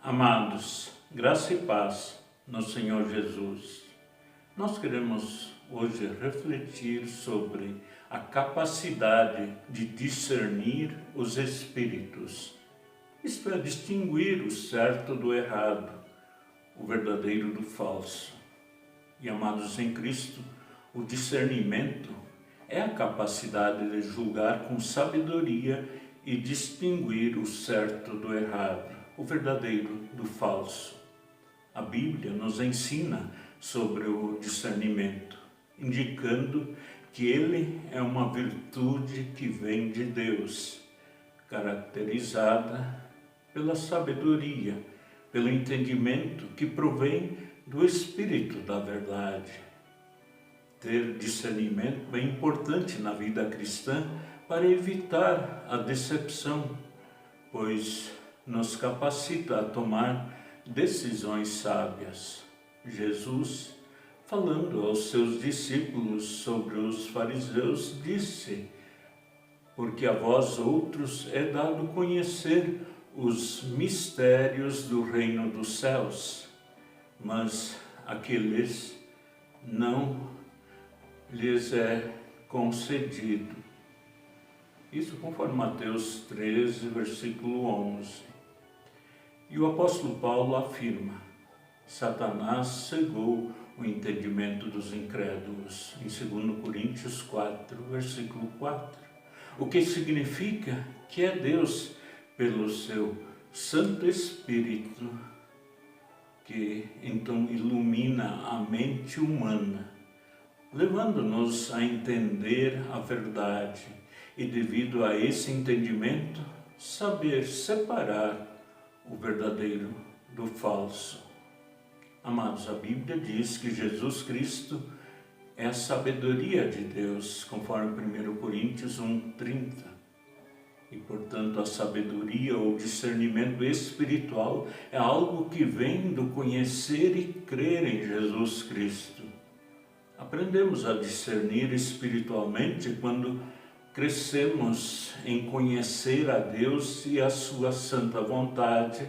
Amados, graça e paz no Senhor Jesus. Nós queremos hoje refletir sobre a capacidade de discernir os espíritos, isto é, distinguir o certo do errado, o verdadeiro do falso. E amados em Cristo, o discernimento é a capacidade de julgar com sabedoria e distinguir o certo do errado, o verdadeiro do falso. A Bíblia nos ensina sobre o discernimento, indicando que ele é uma virtude que vem de Deus, caracterizada pela sabedoria, pelo entendimento que provém do Espírito da verdade. Ter discernimento é importante na vida cristã para evitar a decepção, pois nos capacita a tomar decisões sábias. Jesus, falando aos seus discípulos sobre os fariseus, disse: porque a vós outros é dado conhecer os mistérios do reino dos céus, mas aqueles não lhes é concedido. Isso conforme Mateus 13, versículo 11. E o apóstolo Paulo afirma: Satanás cegou o entendimento dos incrédulos, em 2 Coríntios 4, versículo 4. O que significa que é Deus, pelo seu Santo Espírito, que então ilumina a mente humana, levando-nos a entender a verdade e, devido a esse entendimento, saber separar o verdadeiro do falso. Amados, a Bíblia diz que Jesus Cristo é a sabedoria de Deus, conforme 1 Coríntios 1:30. E, portanto, a sabedoria ou discernimento espiritual é algo que vem do conhecer e crer em Jesus Cristo. Aprendemos a discernir espiritualmente quando crescemos em conhecer a Deus e a sua santa vontade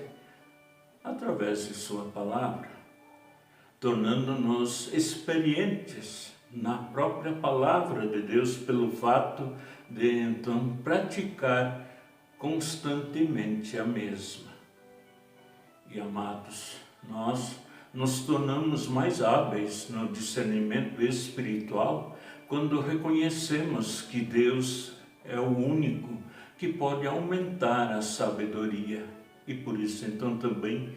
através de sua palavra, tornando-nos experientes na própria palavra de Deus pelo fato de então praticar constantemente a mesma. E amados, nós nos tornamos mais hábeis no discernimento espiritual quando reconhecemos que Deus é o único que pode aumentar a sabedoria. E por isso então também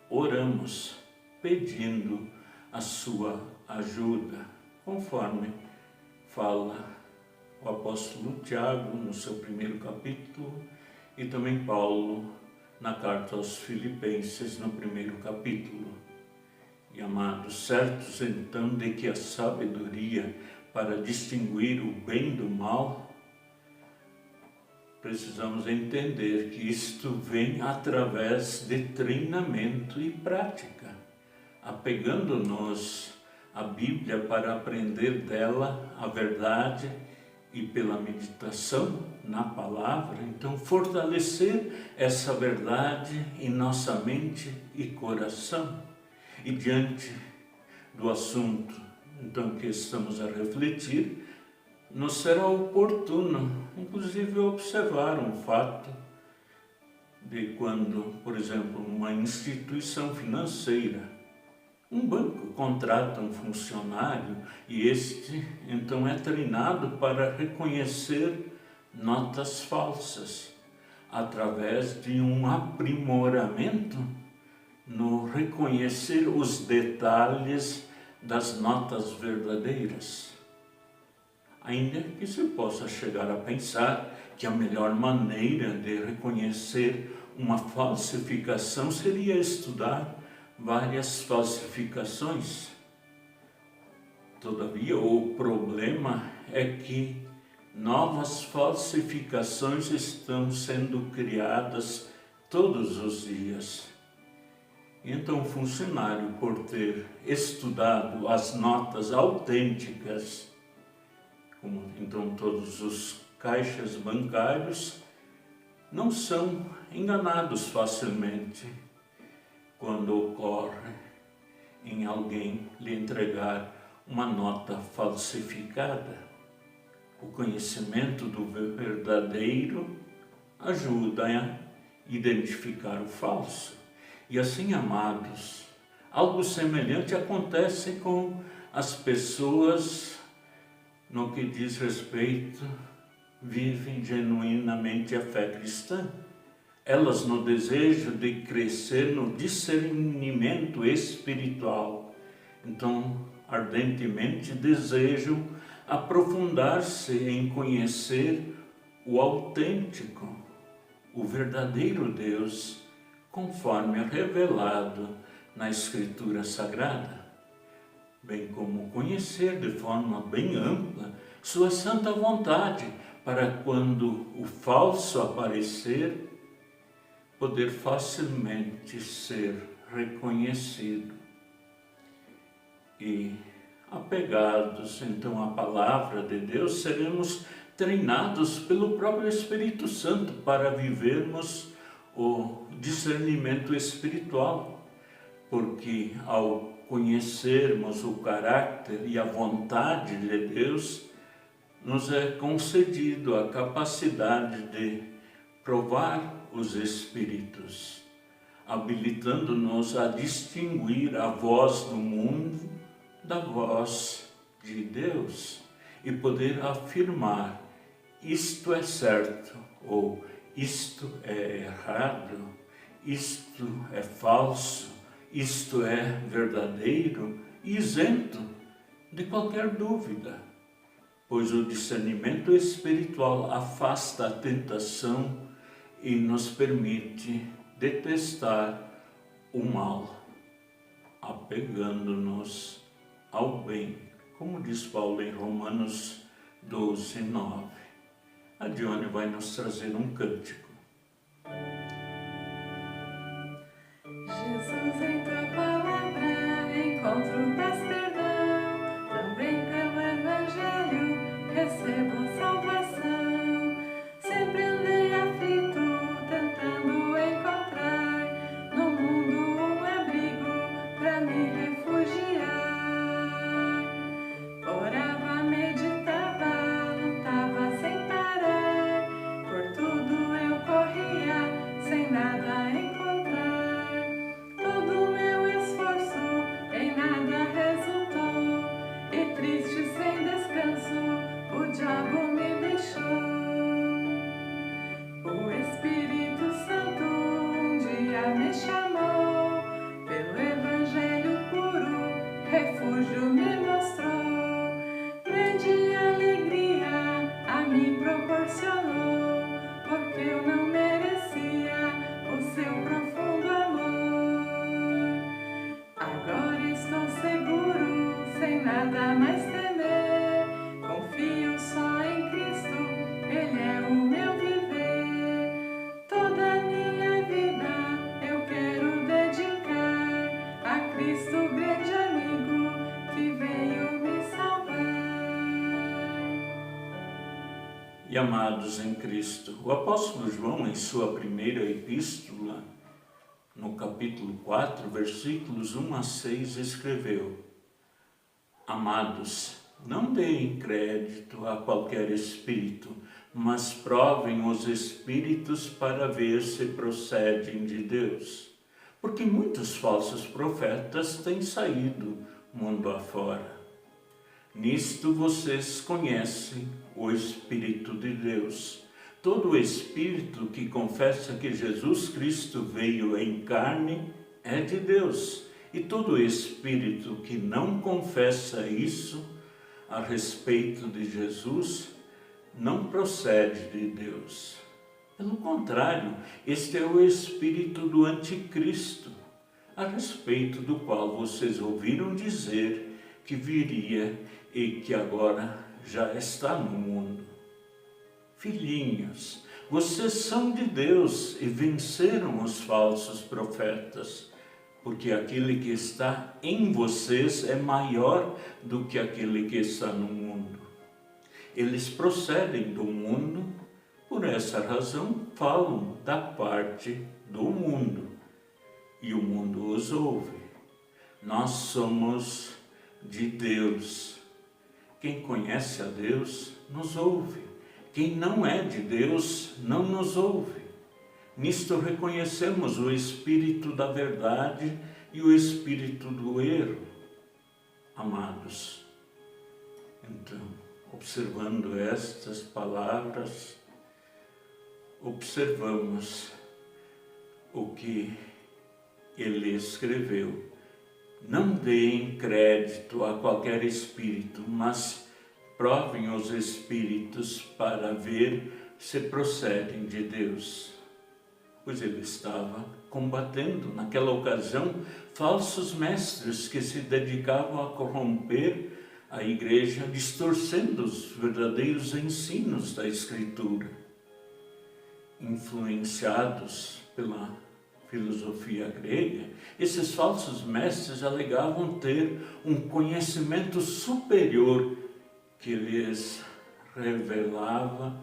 oramos pedindo a sua ajuda, conforme fala o apóstolo Tiago no seu primeiro capítulo e também Paulo na carta aos Filipenses no primeiro capítulo. E amados, certos então de que a sabedoria para distinguir o bem do mal, precisamos entender que isto vem através de treinamento e prática, apegando-nos à Bíblia para aprender dela a verdade e pela meditação na palavra, então fortalecer essa verdade em nossa mente e coração. E diante do assunto então que estamos a refletir, nos será oportuno, inclusive, observar um fato de quando, por exemplo, uma instituição financeira, um banco contrata um funcionário e este então é treinado para reconhecer notas falsas, através de um aprimoramento no reconhecer os detalhes das notas verdadeiras. Ainda que se possa chegar a pensar que a melhor maneira de reconhecer uma falsificação seria estudar várias falsificações. Todavia, o problema é que novas falsificações estão sendo criadas todos os dias. Então, o funcionário, por ter estudado as notas autênticas, como então todos os caixas bancários, não são enganados facilmente. quando ocorre em alguém lhe entregar uma nota falsificada. O conhecimento do verdadeiro ajuda a identificar o falso. E assim, amados, algo semelhante acontece com as pessoas no que diz respeito, vivem genuinamente a fé cristã. Elas, no desejo de crescer no discernimento espiritual, então ardentemente desejam aprofundar-se em conhecer o autêntico, o verdadeiro Deus, conforme é revelado na Escritura Sagrada, bem como conhecer de forma bem ampla sua santa vontade, para quando o falso aparecer, poder facilmente ser reconhecido. E apegados então à palavra de Deus, seremos treinados pelo próprio Espírito Santo para vivermos o discernimento espiritual, porque ao conhecermos o caráter e a vontade de Deus, nos é concedido a capacidade de provar os Espíritos, habilitando-nos a distinguir a voz do mundo da voz de Deus e poder afirmar: isto é certo, ou isto é errado, isto é falso, isto é verdadeiro, isento de qualquer dúvida, pois o discernimento espiritual afasta a tentação e nos permite detestar o mal, apegando-nos ao bem, como diz Paulo em Romanos 12, 9. A Dione vai nos trazer um cântico. Jesus, em tua palavra encontro paz, perdão, também pelo Evangelho recebo salvação. Sempre andei aflito, tentando encontrar no mundo um abrigo pra me refugiar. Orava, meditava, lutava sem parar, por tudo eu corria, sem nada encontrar. Todo meu esforço em nada resultou, e triste sem descanso, o diabo me deixou. O Espírito Santo um dia me chamou, pelo Evangelho puro, refúgio me mostrou. Grande alegria a mim proporcionou, porque eu não merecia o seu profundo amor. Agora estou seguro, sem nada mais temer, confio só em Cristo, Ele é o meu viver. Toda a minha vida eu quero dedicar a Cristo, grande amigo, que veio me salvar. E amados em Cristo, o apóstolo João, em sua primeira epístola, no capítulo 4, versículos 1 a 6, escreveu: Amados, não deem crédito a qualquer espírito, mas provem os espíritos para ver se procedem de Deus. Porque muitos falsos profetas têm saído mundo afora. Nisto vocês conhecem o Espírito de Deus. Todo espírito que confessa que Jesus Cristo veio em carne é de Deus. E todo espírito que não confessa isso a respeito de Jesus não procede de Deus. Pelo contrário, este é o espírito do anticristo, a respeito do qual vocês ouviram dizer que viria e que agora já está no mundo. Filhinhos, vocês são de Deus e venceram os falsos profetas, porque aquele que está em vocês é maior do que aquele que está no mundo. Eles procedem do mundo, por essa razão falam da parte do mundo, e o mundo nos ouve. Nós somos de Deus. Quem conhece a Deus nos ouve. Quem não é de Deus não nos ouve. Nisto reconhecemos o espírito da verdade e o espírito do erro, amados. Então, observando estas palavras, observamos o que ele escreveu. Não deem crédito a qualquer espírito, mas provem os espíritos para ver se procedem de Deus. Pois ele estava combatendo, naquela ocasião, falsos mestres que se dedicavam a corromper a igreja, distorcendo os verdadeiros ensinos da Escritura. Influenciados pela filosofia grega, esses falsos mestres alegavam ter um conhecimento superior que lhes revelava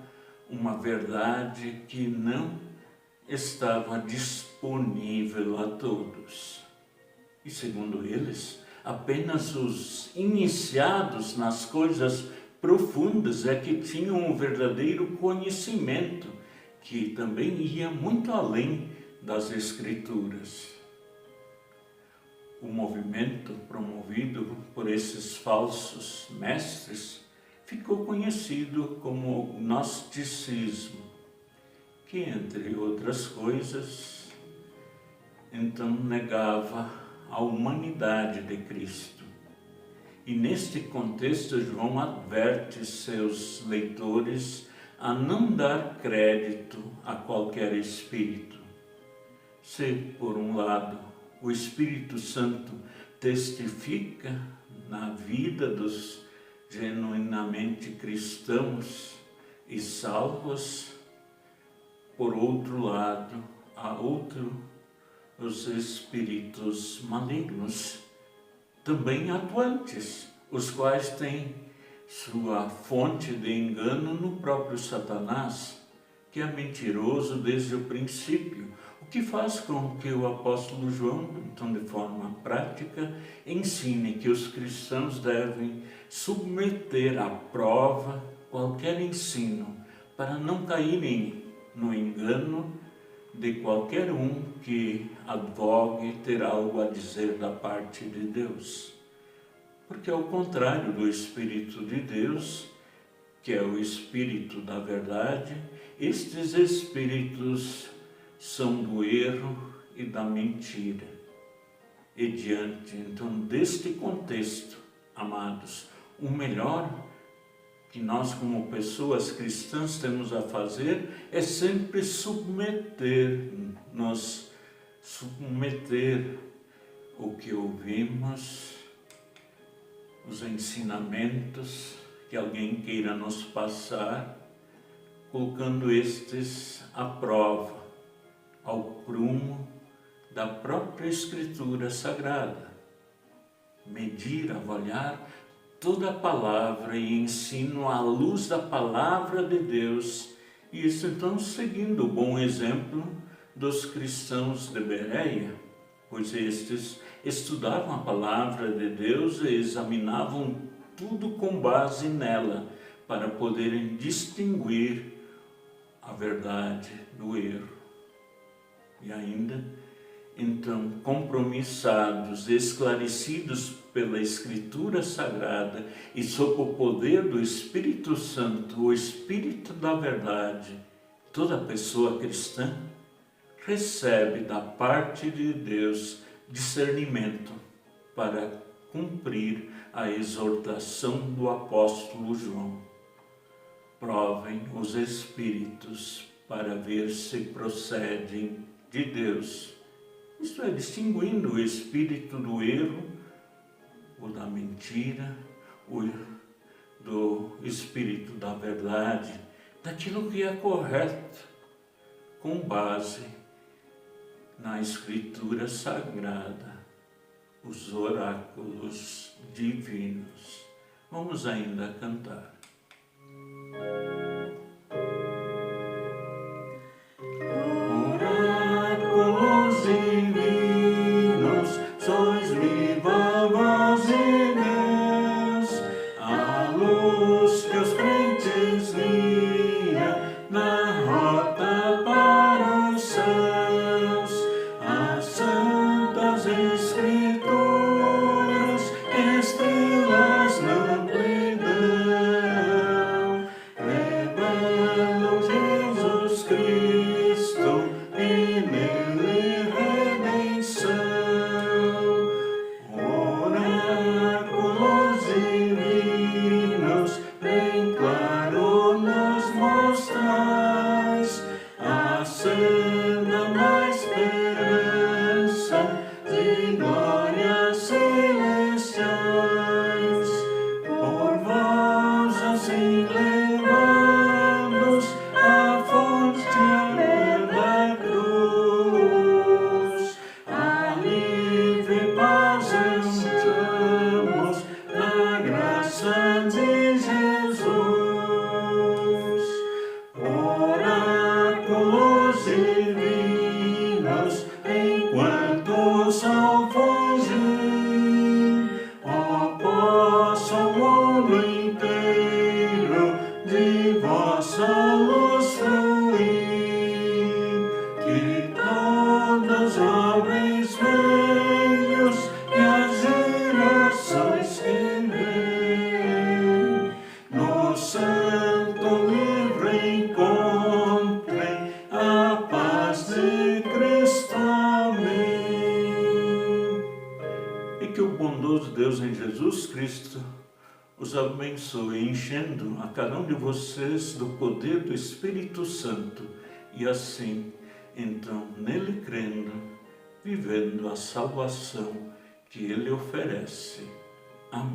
uma verdade que não estava disponível a todos. E segundo eles, apenas os iniciados nas coisas profundas é que tinham um verdadeiro conhecimento, que também ia muito além das Escrituras. O movimento promovido por esses falsos mestres ficou conhecido como gnosticismo, que, entre outras coisas, então negava a humanidade de Cristo. E neste contexto, João adverte seus leitores a não dar crédito a qualquer espírito. Se, por um lado, o Espírito Santo testifica na vida dos genuinamente cristãos e salvos, por outro lado, há os espíritos malignos, também atuantes, os quais têm sua fonte de engano no próprio Satanás, que é mentiroso desde o princípio, o que faz com que o apóstolo João, então de forma prática, ensine que os cristãos devem submeter à prova qualquer ensino, para não caírem no engano de qualquer um que advogue ter algo a dizer da parte de Deus. Porque ao contrário do Espírito de Deus, que é o Espírito da verdade, estes espíritos são do erro e da mentira. E diante, então, deste contexto, amados, o melhor que nós como pessoas cristãs temos a fazer é sempre submeter o que ouvimos, os ensinamentos que alguém queira nos passar, colocando estes à prova, ao prumo da própria Escritura Sagrada. Medir, avaliar toda a palavra e ensino à luz da palavra de Deus, e isso então seguindo o bom exemplo dos cristãos de Bereia, pois estes estudavam a palavra de Deus e examinavam tudo com base nela, para poderem distinguir a verdade do erro. E ainda, então, compromissados, esclarecidos pela Escritura Sagrada e sob o poder do Espírito Santo, o Espírito da verdade, toda pessoa cristã recebe da parte de Deus discernimento para cumprir a exortação do apóstolo João. Provem os espíritos para ver se procedem de Deus. Isto é, distinguindo o espírito do erro, o da mentira, do espírito da verdade, daquilo que é correto, com base na Escritura Sagrada, os oráculos divinos. Vamos ainda cantar. Oráculos divinos bondoso Deus em Jesus Cristo os abençoe, enchendo a cada um de vocês do poder do Espírito Santo e assim, então, nele crendo, vivendo a salvação que Ele oferece. Amém.